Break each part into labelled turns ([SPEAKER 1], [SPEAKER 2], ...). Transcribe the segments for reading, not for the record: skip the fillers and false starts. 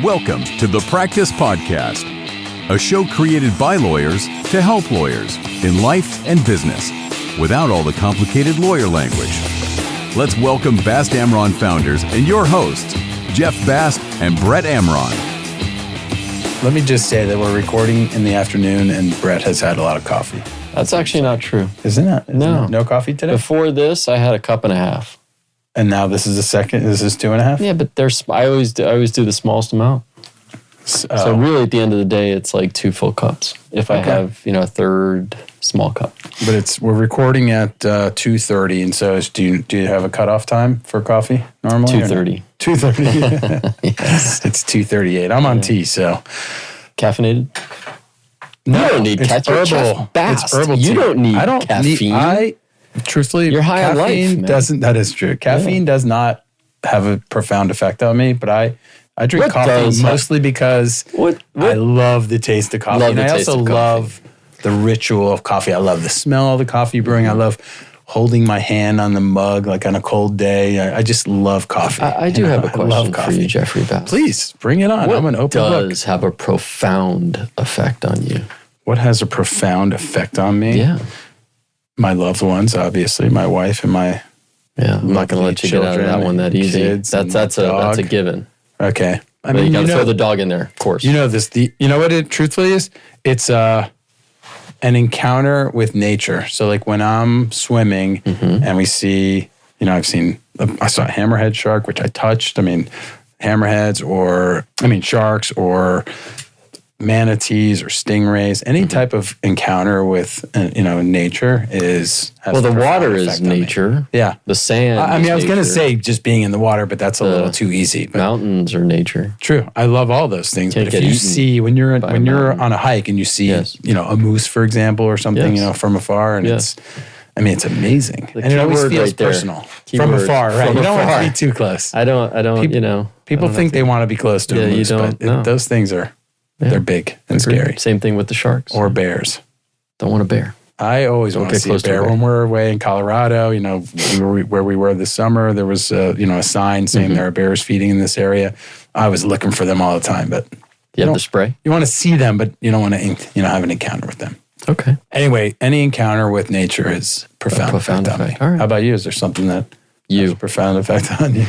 [SPEAKER 1] Welcome to the Practice Podcast, a show created by lawyers to help lawyers in life and business without all the complicated lawyer language. Let's welcome Bast Amron founders and your hosts, Jeff Bast and Brett Amron.
[SPEAKER 2] Let me just say that we're recording in the afternoon and Brett has had a lot of coffee.
[SPEAKER 3] That's actually not true.
[SPEAKER 2] Isn't it?
[SPEAKER 3] No.
[SPEAKER 2] No coffee today?
[SPEAKER 3] Before this, I had a cup and a half.
[SPEAKER 2] And now this is the second? This is 2.5?
[SPEAKER 3] Yeah, but I always do the smallest amount. So really, at the end of the day, it's like 2 full cups. If I have, a third small cup.
[SPEAKER 2] But we're recording at 2:30, and so do you have a cutoff time for coffee normally?
[SPEAKER 3] 2:30.
[SPEAKER 2] 2:30.
[SPEAKER 3] Yes.
[SPEAKER 2] It's 2:38. I'm on tea, so
[SPEAKER 3] Caffeinated.
[SPEAKER 2] no,
[SPEAKER 3] You don't need
[SPEAKER 2] it's
[SPEAKER 3] caffeine.
[SPEAKER 2] herbal.
[SPEAKER 3] It's
[SPEAKER 2] herbal
[SPEAKER 3] You
[SPEAKER 2] tea.
[SPEAKER 3] don't need
[SPEAKER 2] I don't
[SPEAKER 3] caffeine.
[SPEAKER 2] Truthfully,
[SPEAKER 3] You're high on life,
[SPEAKER 2] caffeine
[SPEAKER 3] man.
[SPEAKER 2] doesn't. That is true. Caffeine does not have a profound effect on me, but I drink coffee mostly because I love the taste of coffee. And I also love the ritual of coffee. I love the smell of the coffee brewing. I love holding my hand on the mug like on a cold day. I just love coffee.
[SPEAKER 3] I do have a question for you, Jeffrey Bast.
[SPEAKER 2] Please, bring it on. I'm an open book.
[SPEAKER 3] What does have a profound effect on you?
[SPEAKER 2] What has a profound effect on me?
[SPEAKER 3] Yeah.
[SPEAKER 2] My loved ones, obviously, my wife and my
[SPEAKER 3] I'm not going to let you get out of that one that easy. That's a given.
[SPEAKER 2] Okay.
[SPEAKER 3] I mean, you got to throw the dog in there, of course.
[SPEAKER 2] You know this. You know what it truthfully is? It's an encounter with nature. So like when I'm swimming and we see, I saw a hammerhead shark, which I touched. I mean, sharks or manatees or stingrays, any type of encounter with, nature has
[SPEAKER 3] the water is nature.
[SPEAKER 2] Yeah.
[SPEAKER 3] The sand
[SPEAKER 2] I was going to
[SPEAKER 3] nature.
[SPEAKER 2] say just being in the water, but that's a little too easy. But
[SPEAKER 3] Mountains are nature.
[SPEAKER 2] True. I love all those things.
[SPEAKER 3] Can't
[SPEAKER 2] but if
[SPEAKER 3] get
[SPEAKER 2] you
[SPEAKER 3] eaten
[SPEAKER 2] see, when you're on a hike and you see,
[SPEAKER 3] Yes.
[SPEAKER 2] a moose, for example, or something,
[SPEAKER 3] Yes.
[SPEAKER 2] from afar, and
[SPEAKER 3] Yes.
[SPEAKER 2] it's amazing.
[SPEAKER 3] The
[SPEAKER 2] And it always
[SPEAKER 3] keyword
[SPEAKER 2] feels
[SPEAKER 3] right there.
[SPEAKER 2] personal.
[SPEAKER 3] Keyword.
[SPEAKER 2] From afar, right?
[SPEAKER 3] From
[SPEAKER 2] You don't want
[SPEAKER 3] afar.
[SPEAKER 2] to be too close.
[SPEAKER 3] I don't,
[SPEAKER 2] People think they want to be close to a
[SPEAKER 3] you
[SPEAKER 2] moose,
[SPEAKER 3] don't,
[SPEAKER 2] but
[SPEAKER 3] no.
[SPEAKER 2] those things they're big and scary.
[SPEAKER 3] Same thing with the sharks.
[SPEAKER 2] Or bears.
[SPEAKER 3] Don't want a bear.
[SPEAKER 2] I always want to see a bear. When we're away in Colorado, where we were this summer, there was a sign saying there are bears feeding in this area. I was looking for them all the time, but
[SPEAKER 3] You have the spray?
[SPEAKER 2] you want to see them, but you don't want to have an encounter with them.
[SPEAKER 3] Okay.
[SPEAKER 2] Anyway, any encounter with nature is profound effect on me.
[SPEAKER 3] All right.
[SPEAKER 2] How about you? Is there something that has a profound effect on you?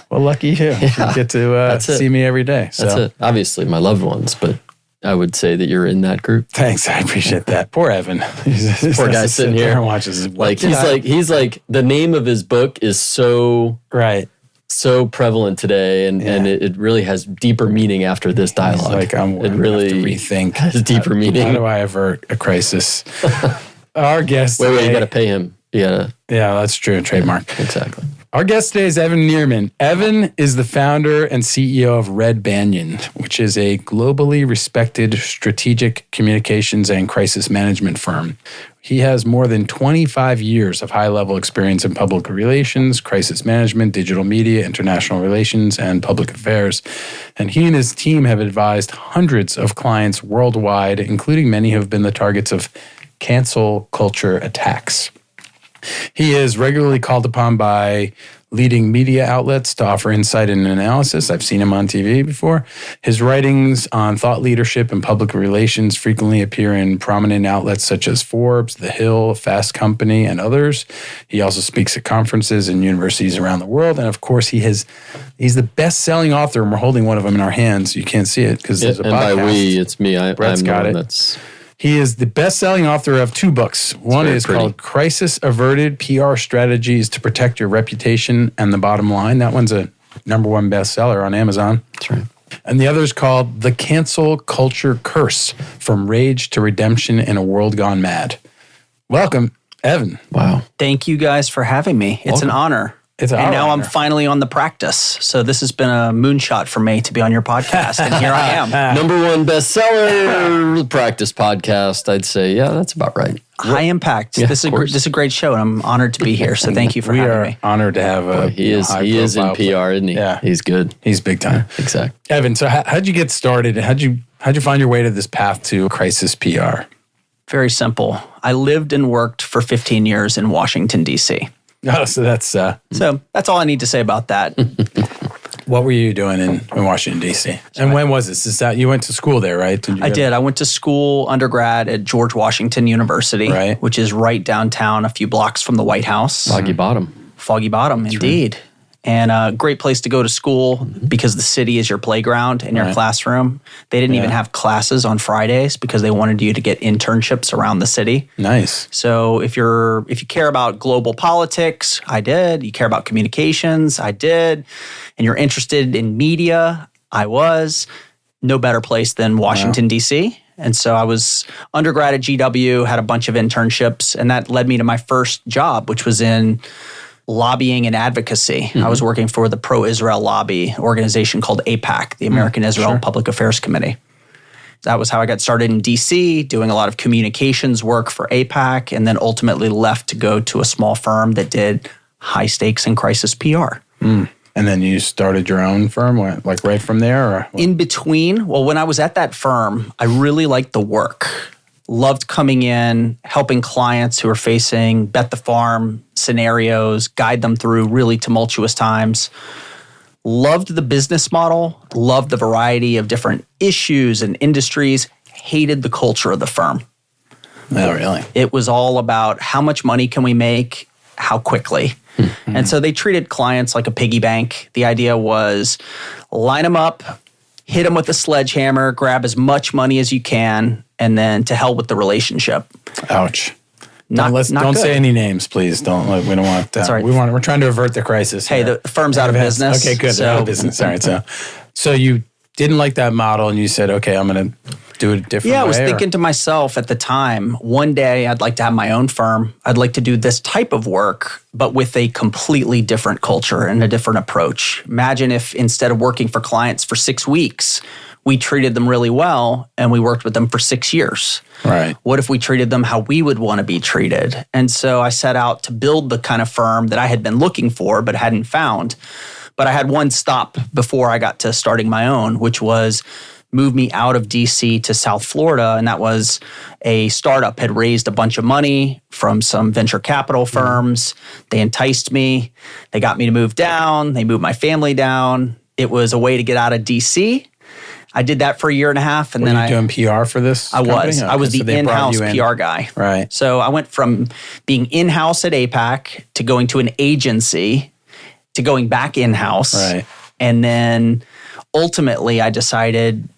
[SPEAKER 2] Well, lucky you. You get to see me every day. So.
[SPEAKER 3] That's it. Obviously, my loved ones, but I would say that you're in that group.
[SPEAKER 2] Thanks. I appreciate that. Poor Evan.
[SPEAKER 3] Poor guy sitting here
[SPEAKER 2] and watches his work.
[SPEAKER 3] He's like the name of his book is so prevalent today, and it really has deeper meaning after this dialogue.
[SPEAKER 2] He's like, it really have to rethink.
[SPEAKER 3] Has deeper meaning.
[SPEAKER 2] How do I avert a crisis? Our guest
[SPEAKER 3] Wait,
[SPEAKER 2] today,
[SPEAKER 3] you got to pay him. Yeah,
[SPEAKER 2] that's true. Trademark.
[SPEAKER 3] Exactly.
[SPEAKER 2] Our guest today is Evan Nierman. Evan is the founder and CEO of Banyan, which is a globally respected strategic communications and crisis management firm. He has more than 25 years of high-level experience in public relations, crisis management, digital media, international relations, and public affairs. And he and his team have advised hundreds of clients worldwide, including many who have been the targets of cancel culture attacks. He is regularly called upon by leading media outlets to offer insight and analysis. I've seen him on TV before. His writings on thought leadership and public relations frequently appear in prominent outlets such as Forbes, The Hill, Fast Company, and others. He also speaks at conferences and universities around the world. And of course, he's the best-selling author, and we're holding one of them in our hands. You can't see it because there's a podcast.
[SPEAKER 3] And by we, it's me.
[SPEAKER 2] Brett's got it. He is the best-selling author of 2 books. One is called Crisis Averted, PR Strategies to Protect Your Reputation and the Bottom Line. That one's a #1 bestseller on Amazon.
[SPEAKER 3] That's right.
[SPEAKER 2] And the other is called The Cancel Culture Curse, From Rage to Redemption in a World Gone Mad. Welcome, Evan.
[SPEAKER 3] Wow.
[SPEAKER 4] Thank you guys for having me. It's an honor.
[SPEAKER 2] And
[SPEAKER 4] now I'm finally on the practice. So this has been a moonshot for me to be on your podcast. And here I am.
[SPEAKER 3] #1 bestseller, practice podcast. I'd say, yeah, that's about right.
[SPEAKER 4] High impact. This is a great show, and I'm honored to be here. So thank you for having me.
[SPEAKER 2] We are honored to have a
[SPEAKER 3] he is in PR, isn't he?
[SPEAKER 2] Yeah.
[SPEAKER 3] He's good.
[SPEAKER 2] He's big time.
[SPEAKER 3] Exactly.
[SPEAKER 2] Evan, so how'd you get started? How'd you find your way to this path to crisis PR?
[SPEAKER 4] Very simple. I lived and worked for 15 years in Washington, D.C.
[SPEAKER 2] Oh, so that's...
[SPEAKER 4] So that's all I need to say about that.
[SPEAKER 2] What were you doing in Washington, D.C.? And when was this? Is that you went to school there, right?
[SPEAKER 4] I did. I went to school, undergrad at George Washington University, which is right downtown, a few blocks from the White House.
[SPEAKER 3] Foggy Bottom.
[SPEAKER 4] Foggy Bottom, that's indeed. Right. And a great place to go to school because the city is your playground and your classroom. They didn't even have classes on Fridays because they wanted you to get internships around the city.
[SPEAKER 2] Nice.
[SPEAKER 4] So if you care about global politics, I did. You care about communications, I did. And you're interested in media, I was. No better place than Washington, D.C. And so I was undergrad at GW, had a bunch of internships, and that led me to my first job, which was in lobbying and advocacy. I was working for the pro-Israel lobby organization called AIPAC, the American Israel Public Affairs Committee. That was how I got started in DC, doing a lot of communications work for AIPAC, and then ultimately left to go to a small firm that did high stakes and crisis PR.
[SPEAKER 2] And then you started your own firm, like right from there? Or
[SPEAKER 4] in between, well, when I was at that firm, I really liked the work. Loved coming in, helping clients who are facing bet the farm scenarios, guide them through really tumultuous times. Loved the business model, loved the variety of different issues and industries, hated the culture of the firm.
[SPEAKER 2] Oh, really?
[SPEAKER 4] It was all about how much money can we make, how quickly. And so they treated clients like a piggy bank. The idea was line them up, hit them with a sledgehammer, grab as much money as you can, and then to hell with the relationship.
[SPEAKER 2] Ouch.
[SPEAKER 4] Not
[SPEAKER 2] don't
[SPEAKER 4] good.
[SPEAKER 2] say any names, please. We don't want that.
[SPEAKER 4] Sorry.
[SPEAKER 2] We're trying to avert the crisis.
[SPEAKER 4] Hey, the firm's out of business.
[SPEAKER 2] Okay, good. They're out of business. All right. So you didn't like that model, and you said, okay, I'm going to do it a different way.
[SPEAKER 4] Yeah, I was thinking to myself at the time, one day I'd like to have my own firm. I'd like to do this type of work, but with a completely different culture and a different approach. Imagine if instead of working for clients for 6 weeks, we treated them really well and we worked with them for 6 years.
[SPEAKER 2] Right.
[SPEAKER 4] What if we treated them how we would want to be treated? And so I set out to build the kind of firm that I had been looking for but hadn't found. But I had one stop before I got to starting my own, which was move me out of DC to South Florida. And that was a startup had raised a bunch of money from some venture capital firms. They enticed me. They got me to move down. They moved my family down. It was a way to get out of DC. I did that for a year and a half. And
[SPEAKER 2] Were you doing PR for this company?
[SPEAKER 4] I was the in-house PR guy.
[SPEAKER 2] Right.
[SPEAKER 4] So I went from being in-house at AIPAC to going to an agency to going back in-house.
[SPEAKER 2] Right.
[SPEAKER 4] And then ultimately I decided,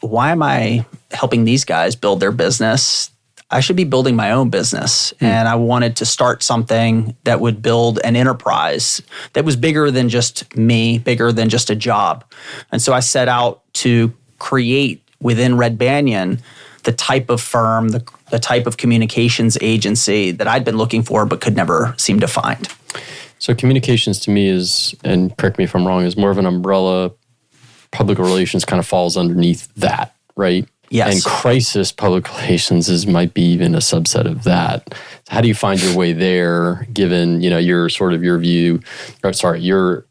[SPEAKER 4] why am I helping these guys build their business? I should be building my own business. And I wanted to start something that would build an enterprise that was bigger than just me, bigger than just a job. And so I set out to create within Red Banyan the type of firm, the type of communications agency that I'd been looking for but could never seem to find.
[SPEAKER 3] So communications to me is, and correct me if I'm wrong, is more of an umbrella. Public relations kind of falls underneath that, right?
[SPEAKER 4] Yes.
[SPEAKER 3] And crisis public relations might be even a subset of that. How do you find your way there, given your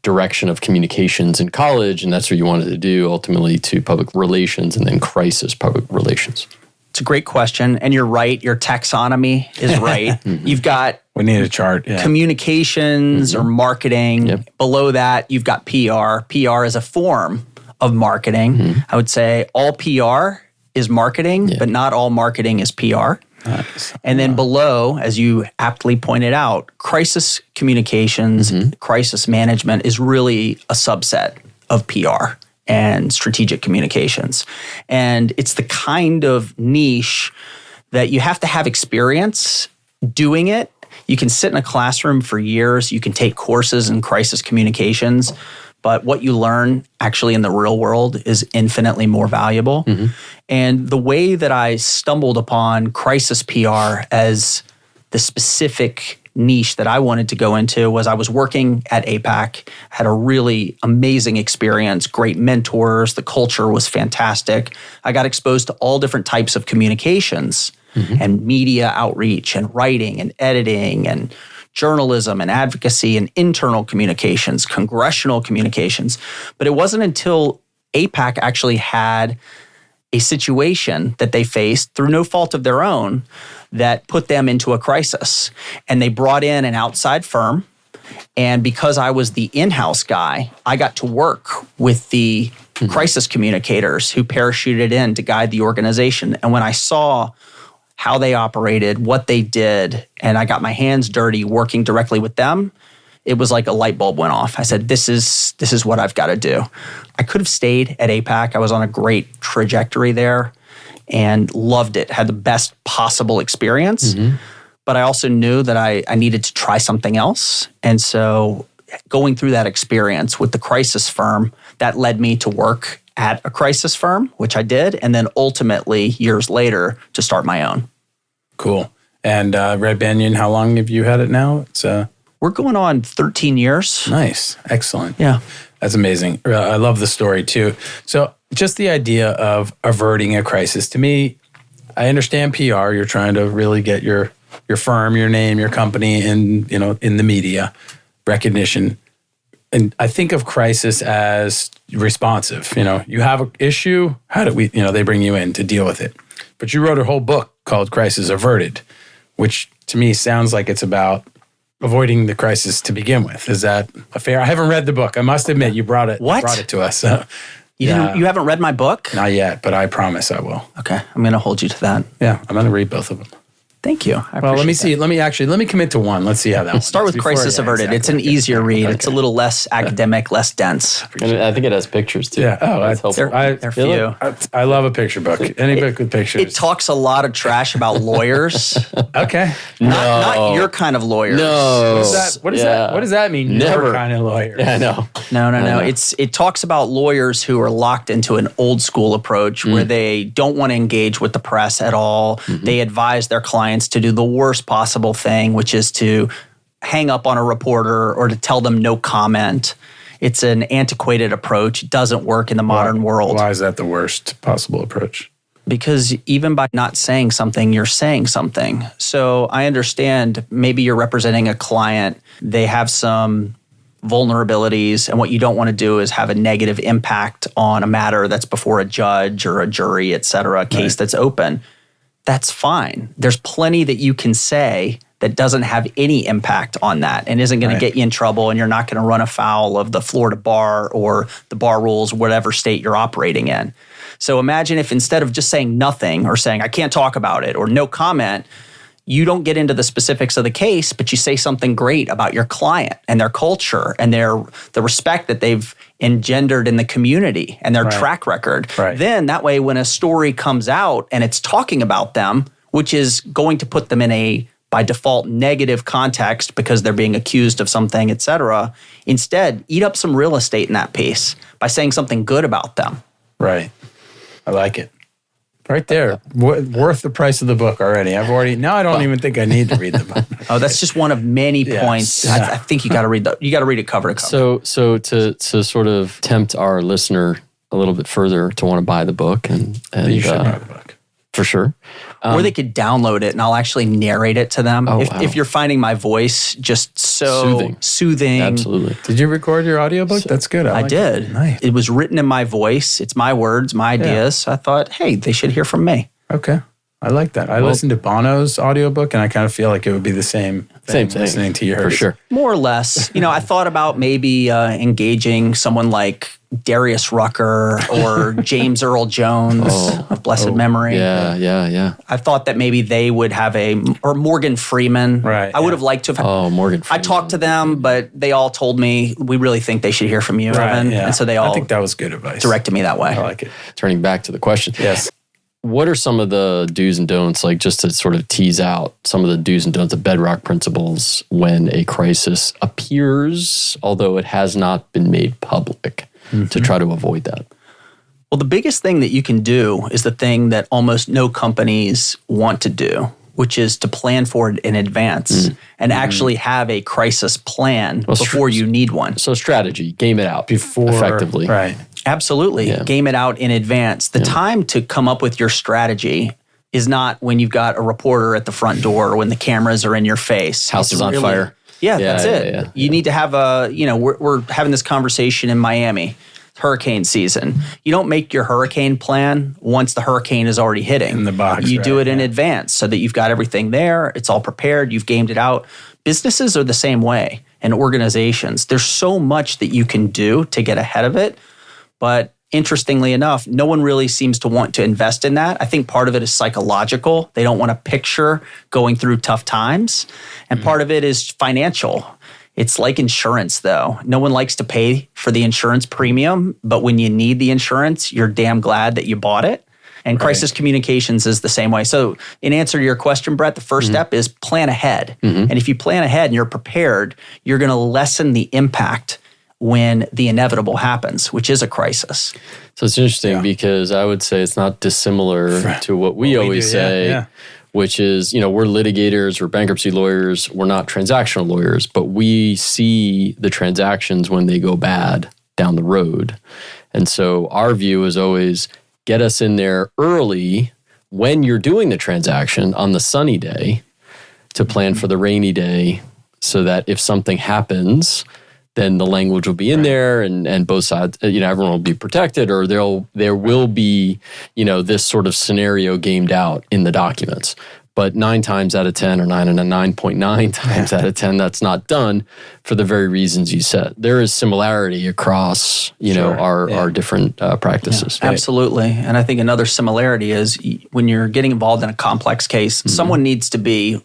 [SPEAKER 3] direction of communications in college, and that's what you wanted to do ultimately to public relations and then crisis public relations?
[SPEAKER 4] It's a great question, and you're right. Your taxonomy is right. You've got
[SPEAKER 2] we need a chart. Yeah.
[SPEAKER 4] Communications or marketing. Yep. Below that, you've got PR. PR is a form of marketing. I would say all PR is marketing, but not all marketing is PR. Nice. And then below, as you aptly pointed out, crisis communications, crisis management is really a subset of PR and strategic communications. And it's the kind of niche that you have to have experience doing it. You can sit in a classroom for years. You can take courses in crisis communications. But what you learn actually in the real world is infinitely more valuable. And the way that I stumbled upon crisis PR as the specific niche that I wanted to go into was I was working at AIPAC, had a really amazing experience, great mentors, the culture was fantastic. I got exposed to all different types of communications and media outreach and writing and editing and journalism and advocacy and internal communications, congressional communications. But it wasn't until AIPAC actually had a situation that they faced through no fault of their own that put them into a crisis. And they brought in an outside firm And because I was the in-house guy, I got to work with the crisis communicators who parachuted in to guide the organization. And when I saw how they operated, what they did, and I got my hands dirty working directly with them, it was like a light bulb went off. I said, this is what I've got to do. I could have stayed at APAC. I was on a great trajectory there and loved it, had the best possible experience. But I also knew that I needed to try something else. And so going through that experience with the crisis firm, that led me to work at a crisis firm, which I did. And then ultimately, years later, to start my own.
[SPEAKER 2] Cool. And Red Banyan, how long have you had it now?
[SPEAKER 4] We're going on 13 years.
[SPEAKER 2] Nice. Excellent.
[SPEAKER 4] Yeah.
[SPEAKER 2] That's amazing. I love the story too. So just the idea of averting a crisis. To me, I understand PR. You're trying to really get your firm, your name, your company in the media, recognition. And I think of crisis as responsive. You have an issue. How do we, they bring you in to deal with it. But you wrote a whole book called Crisis Averted, which to me sounds like it's about avoiding the crisis to begin with. Is that a fair? I haven't read the book. I must admit, you brought it.
[SPEAKER 4] What?
[SPEAKER 2] Brought it to us. So,
[SPEAKER 4] you haven't read my book?
[SPEAKER 2] Not yet, but I promise I will.
[SPEAKER 4] Okay, I'm going to hold you to that.
[SPEAKER 2] Yeah, I'm going to read both of them.
[SPEAKER 4] Thank you.
[SPEAKER 2] Well, let me see. Let me commit to one. Let's see how that one
[SPEAKER 4] Start with Crisis Averted. Exactly. It's an easier read. Okay. It's a little less academic, less dense.
[SPEAKER 3] And I think it has pictures too.
[SPEAKER 2] Yeah. Oh,
[SPEAKER 3] that's helpful.
[SPEAKER 4] They're few.
[SPEAKER 2] I love a picture book. Any book with pictures.
[SPEAKER 4] It talks a lot of trash about lawyers.
[SPEAKER 2] Okay.
[SPEAKER 4] Not your kind of lawyers.
[SPEAKER 3] No.
[SPEAKER 2] What does that mean?
[SPEAKER 3] Never.
[SPEAKER 2] Your kind of lawyer.
[SPEAKER 3] Yeah, I know.
[SPEAKER 4] No. It talks about lawyers who are locked into an old school approach where they don't want to engage with the press at all. They advise their clients to do the worst possible thing, which is to hang up on a reporter or to tell them no comment. It's an antiquated approach. It doesn't work in the modern world.
[SPEAKER 2] Why is that the worst possible approach?
[SPEAKER 4] Because even by not saying something, you're saying something. So I understand maybe you're representing a client. They have some vulnerabilities, and what you don't want to do is have a negative impact on a matter that's before a judge or a jury, et cetera, a case that's open. That's fine. There's plenty that you can say that doesn't have any impact on that and isn't going to get you in trouble, and you're not going to run afoul of the Florida bar or the bar rules, whatever state you're operating in. So imagine if instead of just saying nothing or saying, I can't talk about it or no comment, you don't get into the specifics of the case, but you say something great about your client and their culture and the respect that they've engendered in the community and their track record. Then that way, when a story comes out and it's talking about them, which is going to put them in a, by default, negative context because they're being accused of something, et cetera, instead, eat up some real estate in that piece by saying something good about them.
[SPEAKER 2] Right. I like it. Right there, worth the price of the book already. Now I don't even think I need to read the book.
[SPEAKER 4] Oh, that's just one of many points. I think you got to read it cover to cover.
[SPEAKER 3] So to sort of tempt our listener a little bit further to want to buy the book, and
[SPEAKER 2] you should buy the book
[SPEAKER 3] for sure.
[SPEAKER 4] Or they could download it and I'll actually narrate it to them. If you're finding my voice just so soothing.
[SPEAKER 3] Absolutely.
[SPEAKER 2] Did you record your audiobook? That's good.
[SPEAKER 4] I did.
[SPEAKER 2] It. Nice.
[SPEAKER 4] It was written in my voice. It's my words, my ideas. So I thought, hey, they should hear from me.
[SPEAKER 2] Okay. I like that. I listened to Bono's audiobook and I kind of feel like it would be the same thing listening to yours.
[SPEAKER 3] For sure.
[SPEAKER 4] More or less. I thought about maybe engaging someone like Darius Rucker or James Earl Jones of blessed memory.
[SPEAKER 3] Yeah.
[SPEAKER 4] I thought that maybe they would have or Morgan Freeman.
[SPEAKER 2] Right.
[SPEAKER 4] I would have liked to have.
[SPEAKER 3] Morgan Freeman.
[SPEAKER 4] I talked to them, but they all told me, we really think they should hear from you, Evan.
[SPEAKER 2] Yeah.
[SPEAKER 4] And so they all
[SPEAKER 2] I think that was good advice.
[SPEAKER 4] Directed me that way.
[SPEAKER 2] I like it.
[SPEAKER 3] Turning back to the question.
[SPEAKER 2] Yes.
[SPEAKER 3] What are some of the do's and don'ts, like just to sort of tease out some of the do's and don'ts, the bedrock principles when a crisis appears, although it has not been made public, to try to avoid that?
[SPEAKER 4] Well, the biggest thing that you can do is the thing that almost no companies want to do, which is to plan for it in advance and actually have a crisis plan before you need one.
[SPEAKER 3] So strategy, game it out before effectively.
[SPEAKER 2] Right.
[SPEAKER 4] Absolutely. Yeah. Game it out in advance. The time to come up with your strategy is not when you've got a reporter at the front door or when the cameras are in your face.
[SPEAKER 3] House is on fire.
[SPEAKER 4] Yeah, that's it. Yeah. You need to have we're having this conversation in Miami, hurricane season. You don't make your hurricane plan once the hurricane is already hitting.
[SPEAKER 2] In the box.
[SPEAKER 4] You do it in advance so that you've got everything there. It's all prepared. You've gamed it out. Businesses are the same way. and organizations. There's so much that you can do to get ahead of it. But interestingly enough, no one really seems to want to invest in that. I think part of it is psychological. They don't want to picture going through tough times. And part of it is financial. It's like insurance, though. No one likes to pay for the insurance premium, but when you need the insurance, you're damn glad that you bought it. And crisis communications is the same way. So in answer to your question, Brett, the first step is plan ahead. And if you plan ahead and you're prepared, you're going to lessen the impact when the inevitable happens, which is a crisis.
[SPEAKER 3] So it's interesting because I would say it's not dissimilar to what we always say, which is, we're litigators, we're bankruptcy lawyers, we're not transactional lawyers, but we see the transactions when they go bad down the road. And so our view is always get us in there early when you're doing the transaction on the sunny day to plan for the rainy day so that if something happens, then the language will be in there and both sides, everyone will be protected, or there will be, this sort of scenario gamed out in the documents. But 9 times out of 10 or 9.9 times out of 10, that's not done for the very reasons you said. There is similarity across, our different practices.
[SPEAKER 4] Yeah, absolutely. And I think another similarity is when you're getting involved in a complex case, someone needs to be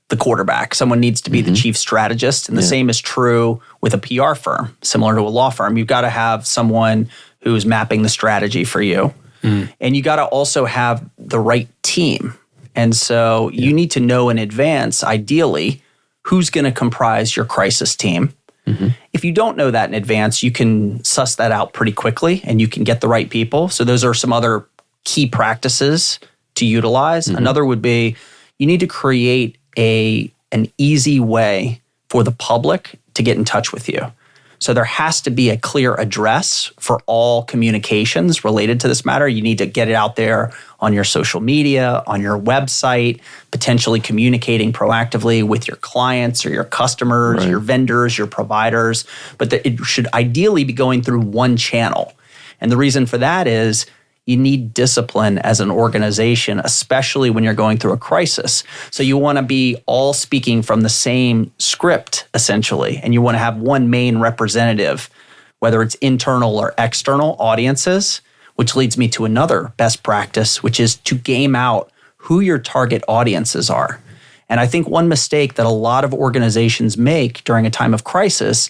[SPEAKER 4] the quarterback. Someone needs to be the chief strategist. And the same is true with a PR firm, similar to a law firm. You've got to have someone who's mapping the strategy for you. And you got to also have the right team. And so you need to know in advance, ideally, who's going to comprise your crisis team. If you don't know that in advance, you can suss that out pretty quickly and you can get the right people. So those are some other key practices to utilize. Another would be you need to create an easy way for the public to get in touch with you. So there has to be a clear address for all communications related to this matter. You need to get it out there on your social media, on your website, potentially communicating proactively with your clients or your customers, your vendors, your providers. But it should ideally be going through one channel. And the reason for that is you need discipline as an organization, especially when you're going through a crisis. So you want to be all speaking from the same script, essentially, and you want to have one main representative, whether it's internal or external audiences, which leads me to another best practice, which is to game out who your target audiences are. And I think one mistake that a lot of organizations make during a time of crisis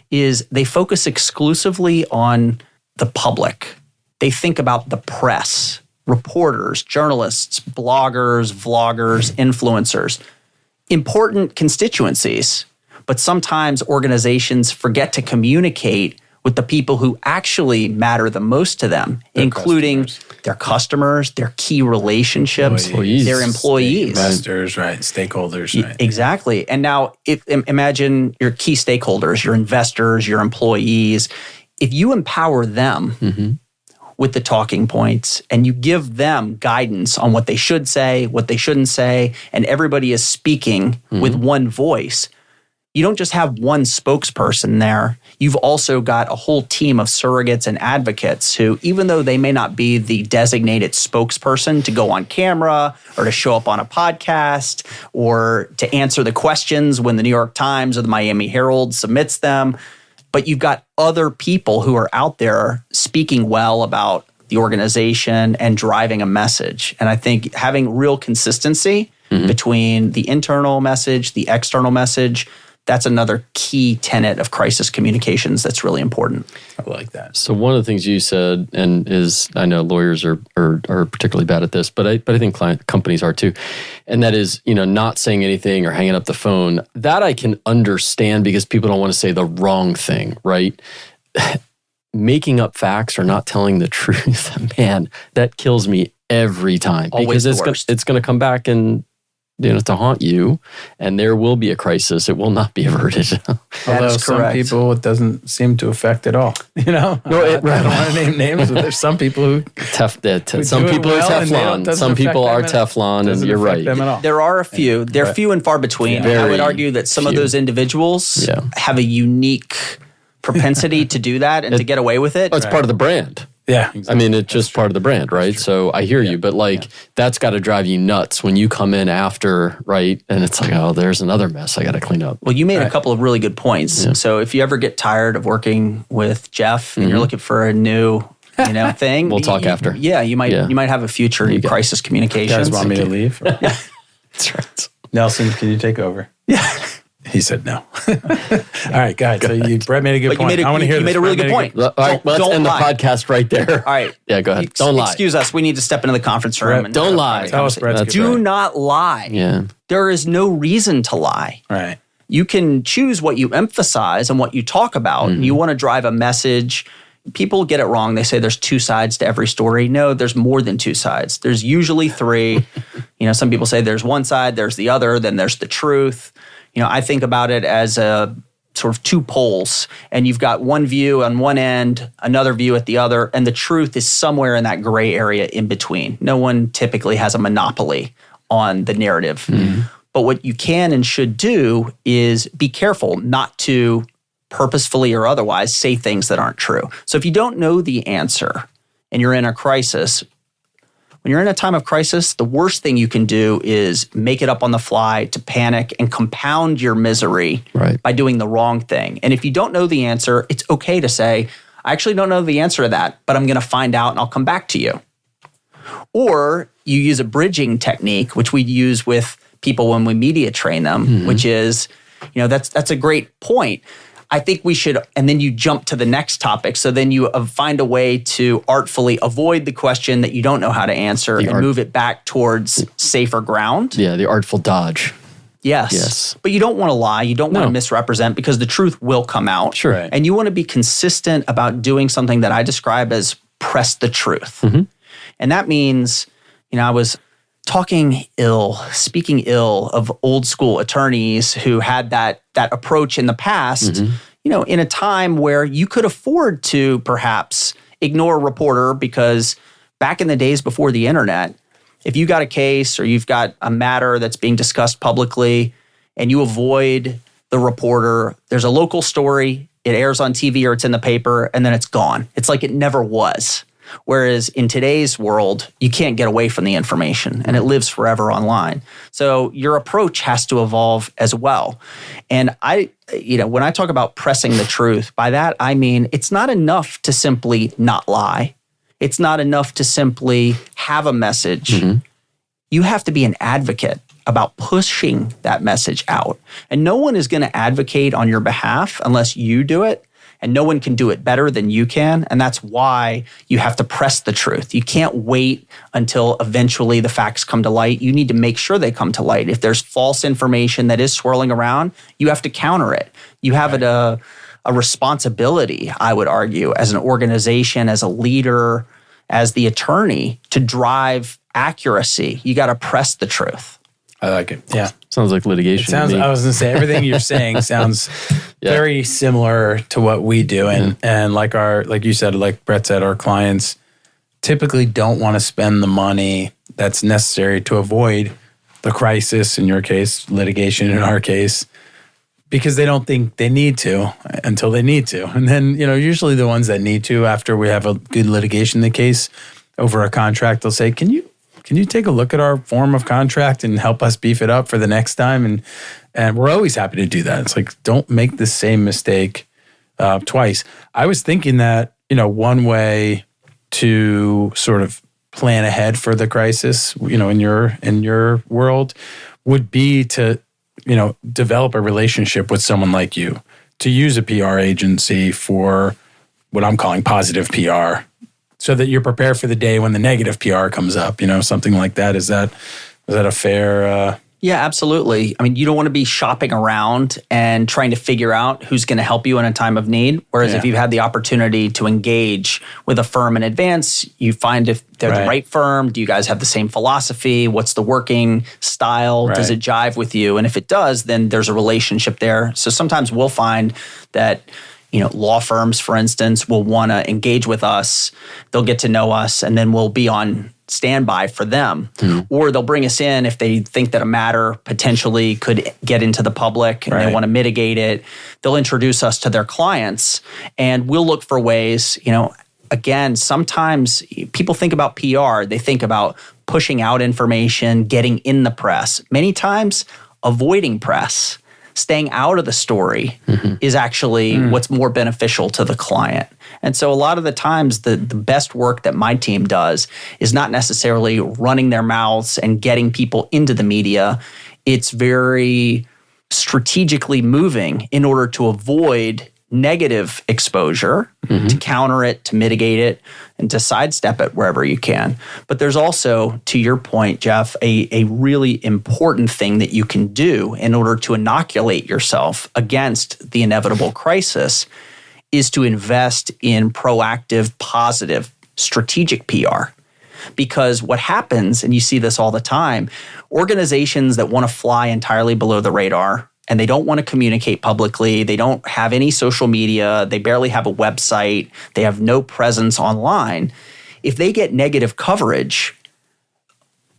[SPEAKER 4] is they focus exclusively on the public. They think about the press, reporters, journalists, bloggers, vloggers, influencers, important constituencies. But sometimes organizations forget to communicate with the people who actually matter the most to them, including their customers, their key relationships, their employees.
[SPEAKER 2] Investors, stakeholders. Right.
[SPEAKER 4] Exactly. And now imagine your key stakeholders, your investors, your employees. If you empower them with the talking points and you give them guidance on what they should say, what they shouldn't say, and everybody is speaking with one voice, you don't just have one spokesperson there. You've also got a whole team of surrogates and advocates who, even though they may not be the designated spokesperson to go on camera or to show up on a podcast or to answer the questions when the New York Times or the Miami Herald submits them, but you've got other people who are out there speaking well about the organization and driving a message. And I think having real consistency between the internal message, the external message, that's another key tenet of crisis communications that's really important.
[SPEAKER 2] I like that.
[SPEAKER 3] So one of the things you said, and is I know lawyers are particularly bad at this, but I think companies are too, and that is not saying anything or hanging up the phone. That I can understand because people don't want to say the wrong thing, right? Making up facts or not telling the truth, man, that kills me every time.
[SPEAKER 4] Always
[SPEAKER 3] because it's going to come back and to haunt you, and there will be a crisis. It will not be averted.
[SPEAKER 2] Although some people it doesn't seem to affect at all. I don't want to name names, but there's some people who
[SPEAKER 3] some people are Teflon. Some people are Teflon, and you're right.
[SPEAKER 4] There are a few. They're few and far between. I would argue that some of those individuals have a unique propensity to do that and to get away with it.
[SPEAKER 3] It's part of the brand.
[SPEAKER 2] Yeah, exactly.
[SPEAKER 3] I mean, it's just part of the brand, right? So I hear you, but that's got to drive you nuts when you come in after, right? And it's like, oh, there's another mess I got to clean up.
[SPEAKER 4] Well, you made a couple of really good points. Yeah. So if you ever get tired of working with Jeff and you're looking for a new thing,
[SPEAKER 3] we'll talk after.
[SPEAKER 4] Yeah, you might have a future in crisis communications.
[SPEAKER 2] You guys want me to leave?
[SPEAKER 3] That's right.
[SPEAKER 2] Nelson, can you take over?
[SPEAKER 4] Yeah.
[SPEAKER 2] He said no. All right, go ahead. So Brett made a good point. I want to hear this.
[SPEAKER 4] You made a really good point.
[SPEAKER 3] All right, let's end the podcast right there.
[SPEAKER 4] All right.
[SPEAKER 3] Yeah, go ahead. Don't lie.
[SPEAKER 4] Excuse us. We need to step into the conference room.
[SPEAKER 3] Brett, don't lie.
[SPEAKER 2] Tell us, Brett.
[SPEAKER 4] Do not lie.
[SPEAKER 3] Yeah.
[SPEAKER 4] There is no reason to lie.
[SPEAKER 2] Right.
[SPEAKER 4] You can choose what you emphasize and what you talk about. You want to drive a message. People get it wrong. They say there's two sides to every story. No, there's more than two sides. There's usually three. Some people say there's one side, there's the other, then there's the truth. I think about it as a sort of two poles, and you've got one view on one end, another view at the other, and the truth is somewhere in that gray area in between. No one typically has a monopoly on the narrative. But what you can and should do is be careful not to purposefully or otherwise say things that aren't true. So if you don't know the answer and you're in a crisis, when you're in a time of crisis, the worst thing you can do is make it up on the fly to panic and compound your misery by doing the wrong thing. And if you don't know the answer, it's okay to say, I actually don't know the answer to that, but I'm going to find out and I'll come back to you. Or you use a bridging technique, which we use with people when we media train them, which is, that's a great point. I think we should, and then you jump to the next topic. So then you find a way to artfully avoid the question that you don't know how to answer and move it back towards safer ground.
[SPEAKER 3] Yeah, the artful dodge.
[SPEAKER 4] Yes. But you don't want to lie. You don't want to misrepresent because the truth will come out.
[SPEAKER 3] Sure.
[SPEAKER 2] Right.
[SPEAKER 4] And you want to be consistent about doing something that I describe as press the truth. And that means, I was speaking ill of old school attorneys who had that approach in the past, in a time where you could afford to perhaps ignore a reporter because back in the days before the internet, if you got a case or you've got a matter that's being discussed publicly and you avoid the reporter, there's a local story, it airs on TV or it's in the paper, and then it's gone. It's like it never was. Whereas in today's world, you can't get away from the information and it lives forever online. So your approach has to evolve as well. And when I talk about pressing the truth, by that I mean it's not enough to simply not lie. It's not enough to simply have a message. You have to be an advocate about pushing that message out. And no one is going to advocate on your behalf unless you do it. And no one can do it better than you can. And that's why you have to press the truth. You can't wait until eventually the facts come to light. You need to make sure they come to light. If there's false information that is swirling around, you have to counter it. You have a responsibility, I would argue, as an organization, as a leader, as the attorney, to drive accuracy. You got to press the truth.
[SPEAKER 2] I like it. Yeah.
[SPEAKER 3] Sounds like litigation.
[SPEAKER 2] I was going to say, everything you're saying sounds very similar to what we do. And like you said, like Brett said, our clients typically don't want to spend the money that's necessary to avoid the crisis, in your case, litigation in our case, because they don't think they need to until they need to. And then, usually the ones that need to, after we have a good litigation in the case over a contract, they'll say, Can you take a look at our form of contract and help us beef it up for the next time? And we're always happy to do that. It's like, don't make the same mistake twice. I was thinking that, one way to sort of plan ahead for the crisis, in your world would be to, develop a relationship with someone like you, to use a PR agency for what I'm calling positive PR, so that you're prepared for the day when the negative PR comes up, something like that. Is that a fair?
[SPEAKER 4] Yeah, absolutely. I mean, you don't want to be shopping around and trying to figure out who's going to help you in a time of need. Whereas if you've had the opportunity to engage with a firm in advance, you find if they're the right firm. Do you guys have the same philosophy? What's the working style? Does it jive with you? And if it does, then there's a relationship there. So sometimes we'll find that law firms, for instance, will want to engage with us. They'll get to know us, and then we'll be on standby for them. Or they'll bring us in if they think that a matter potentially could get into the public and they want to mitigate it. They'll introduce us to their clients, and we'll look for ways, again, sometimes people think about PR, they think about pushing out information, getting in the press. Many times, avoiding press, staying out of the story is actually what's more beneficial to the client. And so a lot of the times, the best work that my team does is not necessarily running their mouths and getting people into the media. It's very strategically moving in order to avoid negative exposure, to counter it, to mitigate it, and to sidestep it wherever you can. But there's also, to your point, Jeff, a really important thing that you can do in order to inoculate yourself against the inevitable crisis is to invest in proactive, positive, strategic PR. Because what happens, and you see this all the time, organizations that want to fly entirely below the radar, and they don't want to communicate publicly, they don't have any social media, they barely have a website, they have no presence online. If they get negative coverage,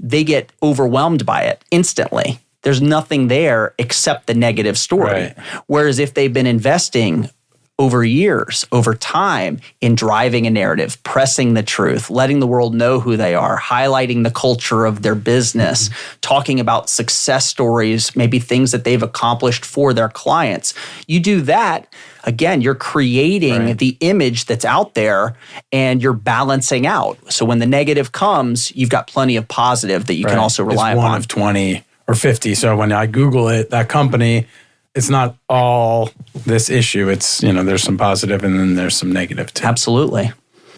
[SPEAKER 4] they get overwhelmed by it instantly. There's nothing there except the negative story. Right. Whereas if they've been investing over years, over time, in driving a narrative, pressing the truth, letting the world know who they are, highlighting the culture of their business, talking about success stories, maybe things that they've accomplished for their clients. You do that, again, you're creating the image that's out there and you're balancing out. So when the negative comes, you've got plenty of positive that you can also rely upon.
[SPEAKER 2] It's one of 20 or 50. So when I Google it, that company, it's not all this issue. It's, there's some positive and then there's some negative too.
[SPEAKER 4] Absolutely.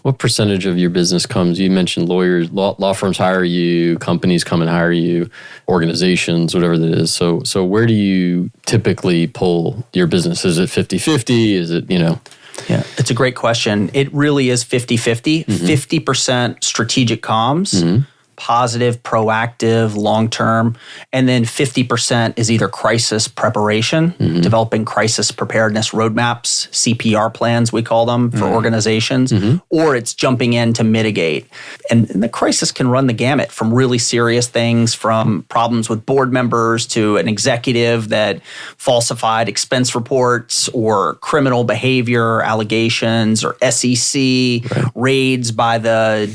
[SPEAKER 3] What percentage of your business comes? You mentioned lawyers, law firms hire you, companies come and hire you, organizations, whatever that is. So where do you typically pull your business? Is it 50-50? Is it,
[SPEAKER 4] Yeah, it's a great question. It really is 50-50. 50% strategic comms, positive, proactive, long-term, and then 50% is either crisis preparation, developing crisis preparedness roadmaps, CPR plans, we call them, for organizations, or it's jumping in to mitigate. And the crisis can run the gamut from really serious things, from problems with board members to an executive that falsified expense reports or criminal behavior allegations or SEC raids by the...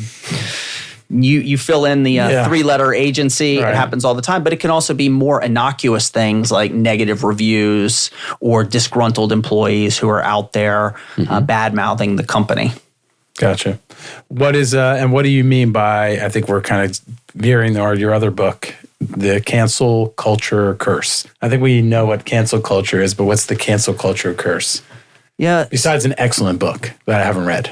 [SPEAKER 4] You fill in the three-letter agency. It happens all the time. But it can also be more innocuous things like negative reviews or disgruntled employees who are out there bad-mouthing the company.
[SPEAKER 2] Gotcha. What is and what do you mean by, I think we're kind of veering your other book, the cancel culture curse? I think we know what cancel culture is, but what's the cancel culture curse?
[SPEAKER 4] Yeah.
[SPEAKER 2] Besides an excellent book that I haven't read.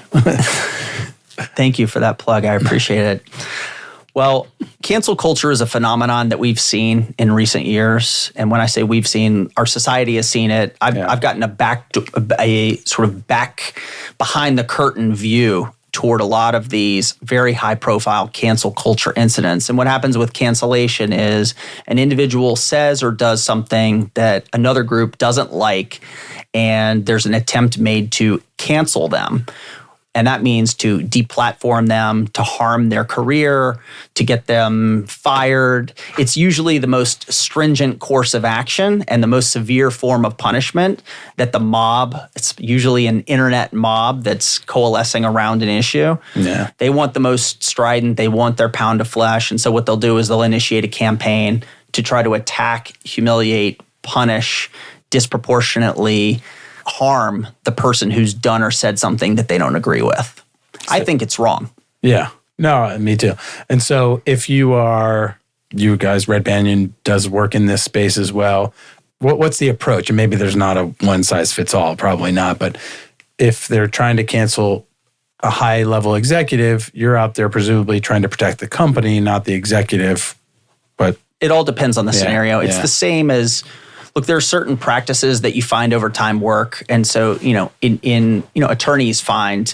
[SPEAKER 4] Thank you for that plug. I appreciate it. Well, cancel culture is a phenomenon that we've seen in recent years. And when I say we've seen, our society has seen it. I've gotten a sort of back behind the curtain view toward a lot of these very high profile cancel culture incidents. And what happens with cancellation is an individual says or does something that another group doesn't like, and there's an attempt made to cancel them. And that means to deplatform them, to harm their career, to get them fired. It's usually the most stringent course of action and the most severe form of punishment that the mob, it's usually an internet mob that's coalescing around an issue.
[SPEAKER 2] Yeah.
[SPEAKER 4] They want the most strident, they want their pound of flesh. And so what they'll do is they'll initiate a campaign to try to attack, humiliate, punish, disproportionately harm the person who's done or said something that they don't agree with. I think it's wrong.
[SPEAKER 2] Yeah. No, me too. And so if you guys, Red Banyan does work in this space as well. What's the approach? And maybe there's not a one size fits all, probably not. But if they're trying to cancel a high level executive, you're out there presumably trying to protect the company, not the executive. But
[SPEAKER 4] it all depends on the scenario. It's the same as, look, there are certain practices that you find over time work. And so, attorneys find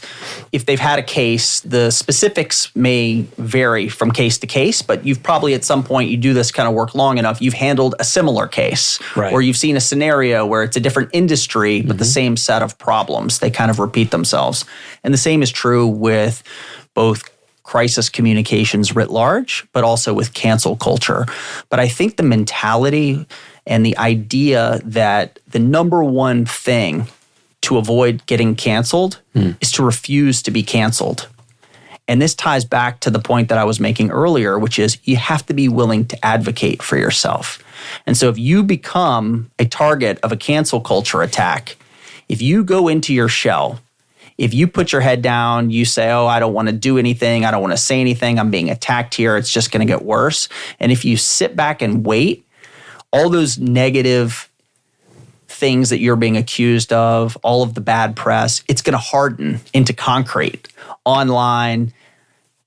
[SPEAKER 4] if they've had a case, the specifics may vary from case to case, but you've probably at some point, you do this kind of work long enough, you've handled a similar case, or you've seen a scenario where it's a different industry, but the same set of problems. They kind of repeat themselves. And the same is true with both crisis communications writ large, but also with cancel culture. But I think the mentality and the idea that the number one thing to avoid getting canceled is to refuse to be canceled. And this ties back to the point that I was making earlier, which is you have to be willing to advocate for yourself. And so if you become a target of a cancel culture attack, if you go into your shell, if you put your head down, you say, oh, I don't want to do anything, I don't want to say anything, I'm being attacked here, it's just going to get worse. And if you sit back and wait, all those negative things that you're being accused of, all of the bad press, it's going to harden into concrete. Online,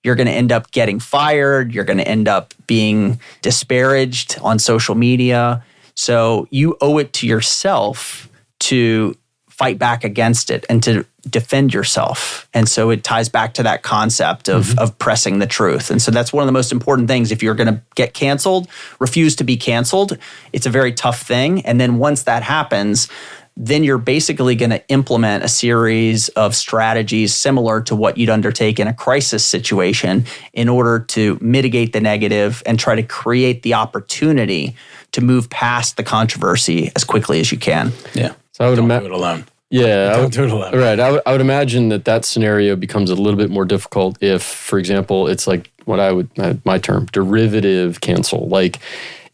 [SPEAKER 4] you're going to end up getting fired, you're going to end up being disparaged on social media. So you owe it to yourself to fight back against it and to defend yourself. And so it ties back to that concept of pressing the truth. And so that's one of the most important things. If you're going to get canceled, refuse to be canceled. It's a very tough thing. And then once that happens, then you're basically going to implement a series of strategies similar to what you'd undertake in a crisis situation in order to mitigate the negative and try to create the opportunity to move past the controversy as quickly as you can.
[SPEAKER 2] Yeah.
[SPEAKER 3] So I would
[SPEAKER 2] Don't do it alone.
[SPEAKER 3] Yeah.
[SPEAKER 2] Don't do it alone.
[SPEAKER 3] Right. I would imagine that scenario becomes a little bit more difficult if, for example, it's like what I would, my term, derivative cancel. Like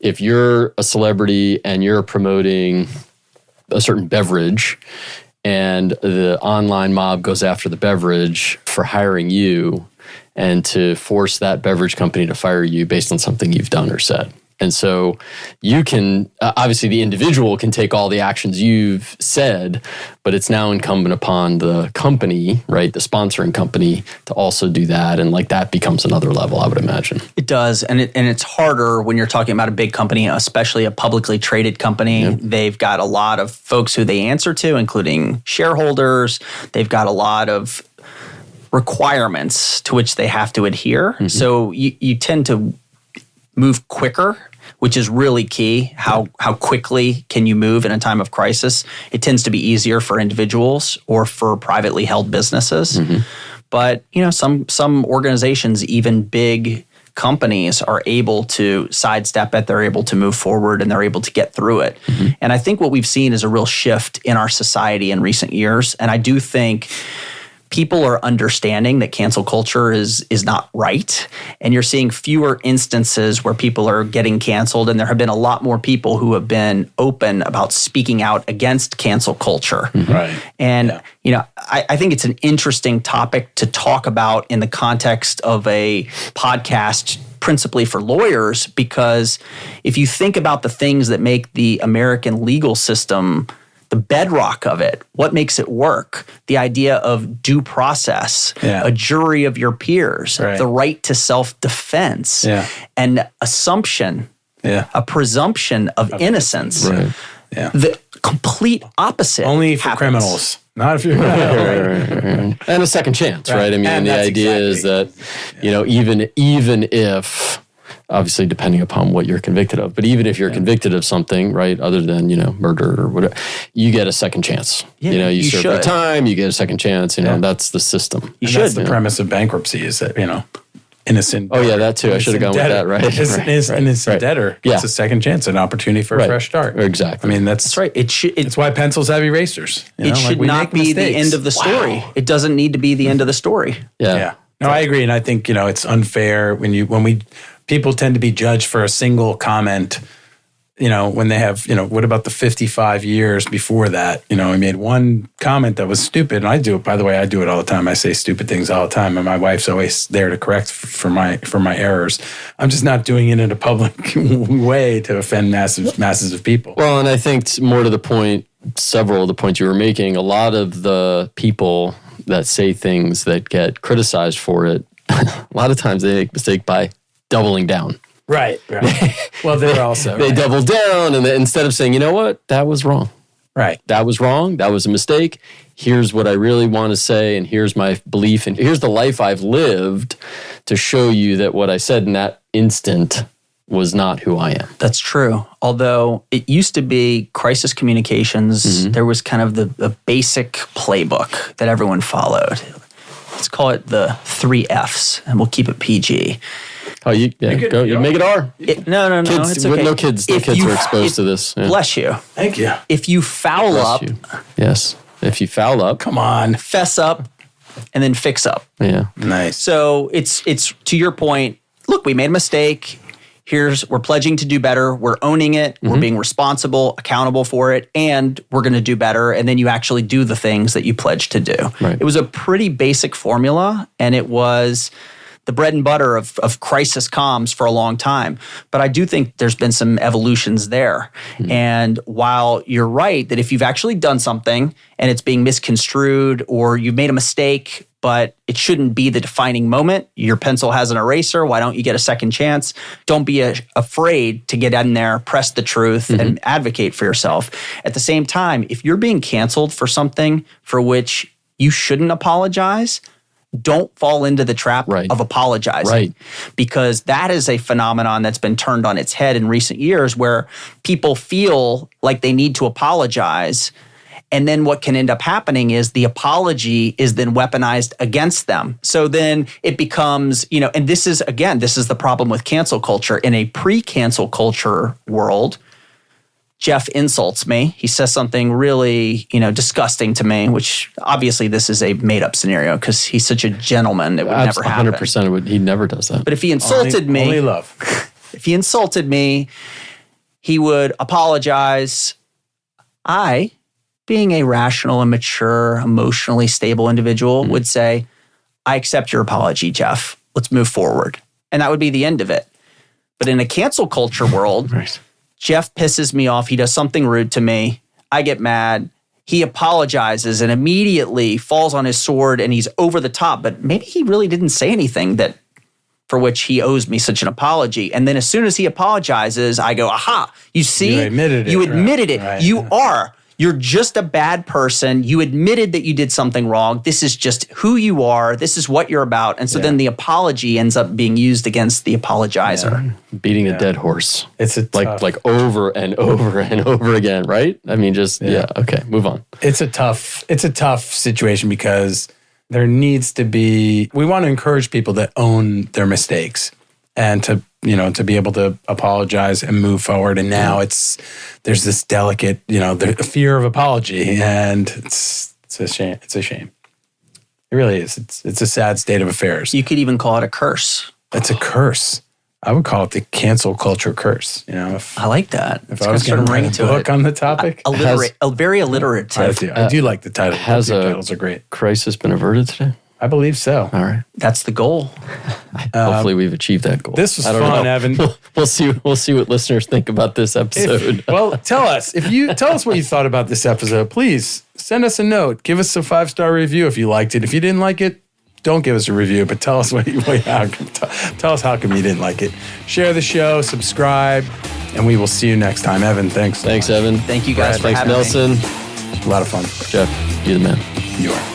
[SPEAKER 3] if you're a celebrity and you're promoting a certain beverage and the online mob goes after the beverage for hiring you and to force that beverage company to fire you based on something you've done or said. And so you can, obviously the individual can take all the actions you've said, but it's now incumbent upon the company, right, the sponsoring company to also do that. And like that becomes another level, I would imagine.
[SPEAKER 4] It does. And it's harder when you're talking about a big company, especially a publicly traded company. Yep. They've got a lot of folks who they answer to, including shareholders. They've got a lot of requirements to which they have to adhere. Mm-hmm. So you tend to move quicker, which is really key. How quickly can you move in a time of crisis? It tends to be easier for individuals or for privately held businesses. Mm-hmm. But some organizations, even big companies, are able to sidestep it. They're able to move forward and they're able to get through it. Mm-hmm. And I think what we've seen is a real shift in our society in recent years. And I do think people are understanding that cancel culture is not right. And you're seeing fewer instances where people are getting canceled. And there have been a lot more people who have been open about speaking out against cancel culture.
[SPEAKER 2] Mm-hmm. Right.
[SPEAKER 4] And, I think it's an interesting topic to talk about in the context of a podcast principally for lawyers, because if you think about the things that make the American legal system the bedrock of it, what makes it work, the idea of due process, a jury of your peers, the right to self-defense, and assumption, a presumption of innocence.
[SPEAKER 3] Right.
[SPEAKER 2] Yeah.
[SPEAKER 4] The complete opposite.
[SPEAKER 2] Only for
[SPEAKER 4] happens.
[SPEAKER 2] Criminals. Not if you're
[SPEAKER 3] right. And a second chance, right? I mean, and the idea is that, even if, obviously depending upon what you're convicted of, but even if you're convicted of something, right, other than, murder or whatever, you get a second chance.
[SPEAKER 4] Yeah,
[SPEAKER 3] you serve your time, you get a second chance, that's the system.
[SPEAKER 2] That's the premise of bankruptcy is that, innocent.
[SPEAKER 3] Oh yeah, that too. I should have gone with that, right?
[SPEAKER 2] Innocent debtor gets a second chance, an opportunity for a fresh start.
[SPEAKER 3] Exactly.
[SPEAKER 2] I mean, that's
[SPEAKER 4] right.
[SPEAKER 2] It's why pencils have erasers.
[SPEAKER 4] It should not be the end of the story. Wow. It doesn't need to be the end of the story.
[SPEAKER 3] Yeah.
[SPEAKER 2] No, I agree, and I think it's unfair when people tend to be judged for a single comment. When they have, what about the 55 years before that? I made one comment that was stupid, and I do it. By the way, I do it all the time. I say stupid things all the time, and my wife's always there to correct for my errors. I'm just not doing it in a public way to offend masses of people.
[SPEAKER 3] Well, and I think more to the point, several of the points you were making, a lot of the people that say things that get criticized for it, a lot of times they make a mistake by doubling down.
[SPEAKER 2] Right. Well, they're also
[SPEAKER 3] they double down, and instead of saying, you know what, that was wrong.
[SPEAKER 2] Right.
[SPEAKER 3] That was wrong. That was a mistake. Here's what I really want to say, and here's my belief, and here's the life I've lived to show you that what I said in that instant was not who I am.
[SPEAKER 4] That's true. Although it used to be crisis communications, there was kind of the basic playbook that everyone followed. Let's call it the 3 Fs, and we'll keep it PG.
[SPEAKER 3] Oh, you make it R.
[SPEAKER 4] No.
[SPEAKER 3] Kids,
[SPEAKER 4] it's okay.
[SPEAKER 3] No kids. The kids were exposed to this.
[SPEAKER 4] Yeah. Bless you.
[SPEAKER 2] Thank you.
[SPEAKER 4] If you foul up,
[SPEAKER 3] yes, If you foul up.
[SPEAKER 2] Come on.
[SPEAKER 4] Fess up and then fix up.
[SPEAKER 3] Yeah.
[SPEAKER 2] Nice.
[SPEAKER 4] So it's to your point, look, we made a mistake. We're pledging to do better. We're owning it. We're being responsible, accountable for it, and we're going to do better. And then you actually do the things that you pledged to do.
[SPEAKER 3] Right.
[SPEAKER 4] It was a pretty basic formula, and it was the bread and butter of crisis comms for a long time. But I do think there's been some evolutions there. And while you're right that if you've actually done something and it's being misconstrued or you've made a mistake, but it shouldn't be the defining moment. Your pencil has an eraser. Why don't you get a second chance? Don't be afraid to get in there, press the truth, and advocate for yourself. At the same time, if you're being canceled for something for which you shouldn't apologize, don't fall into the trap of apologizing.
[SPEAKER 3] Right.
[SPEAKER 4] Because that is a phenomenon that's been turned on its head in recent years where people feel like they need to apologize. And then what can end up happening is the apology is then weaponized against them. So then it becomes, and this is the problem with cancel culture. In a pre-cancel culture world, Jeff insults me. He says something really, disgusting to me, which obviously this is a made-up scenario because he's such a gentleman. It would never happen.
[SPEAKER 3] 100% he never does that.
[SPEAKER 4] But if he insulted me,
[SPEAKER 2] only love.
[SPEAKER 4] If he insulted me, he would apologize. I, being a rational and mature, emotionally stable individual, would say, I accept your apology, Jeff. Let's move forward. And that would be the end of it. But in a cancel culture world, Jeff pisses me off. He does something rude to me. I get mad. He apologizes and immediately falls on his sword and he's over the top. But maybe he really didn't say anything that for which he owes me such an apology. And then as soon as he apologizes, I go, aha, you see?
[SPEAKER 2] You admitted it.
[SPEAKER 4] You admitted it.
[SPEAKER 2] Right.
[SPEAKER 4] You are. You're just a bad person. You admitted that you did something wrong. This is just who you are. This is what you're about. And so then the apology ends up being used against the apologizer.
[SPEAKER 3] Beating a dead horse.
[SPEAKER 2] It's a
[SPEAKER 3] like over and over and over again, right? I mean, okay, move on.
[SPEAKER 2] It's a tough situation because there needs to be, we want to encourage people that own their mistakes and to be able to apologize and move forward. And now there's this delicate, the fear of apology, and it's a shame. It's a shame. It really is. It's a sad state of affairs.
[SPEAKER 4] You could even call it a curse.
[SPEAKER 2] It's a curse. I would call it the cancel culture curse.
[SPEAKER 4] I like that.
[SPEAKER 2] If I was going to write a book on the topic,
[SPEAKER 4] very alliterative.
[SPEAKER 2] I do like the title.
[SPEAKER 3] Has
[SPEAKER 2] titles are great.
[SPEAKER 3] Crisis been averted today?
[SPEAKER 2] I believe so.
[SPEAKER 3] All right.
[SPEAKER 4] That's the goal.
[SPEAKER 3] Hopefully we've achieved that goal.
[SPEAKER 2] This was fun, Evan.
[SPEAKER 3] We'll see what listeners think about this episode.
[SPEAKER 2] Tell us what you thought about this episode. Please send us a note. Give us a 5-star review if you liked it. If you didn't like it, don't give us a review, but tell us tell us how come you didn't like it. Share the show, subscribe, and we will see you next time. Evan, thanks.
[SPEAKER 3] Thanks, Evan.
[SPEAKER 4] Thank you guys for
[SPEAKER 3] having me. Thanks, Nelson.
[SPEAKER 2] A lot of fun.
[SPEAKER 3] Jeff, you're the man.
[SPEAKER 2] You are.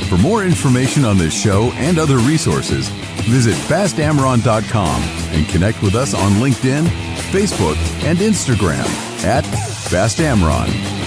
[SPEAKER 1] For more information on this show and other resources, visit fastamron.com and connect with us on LinkedIn, Facebook, and Instagram @FastAmron.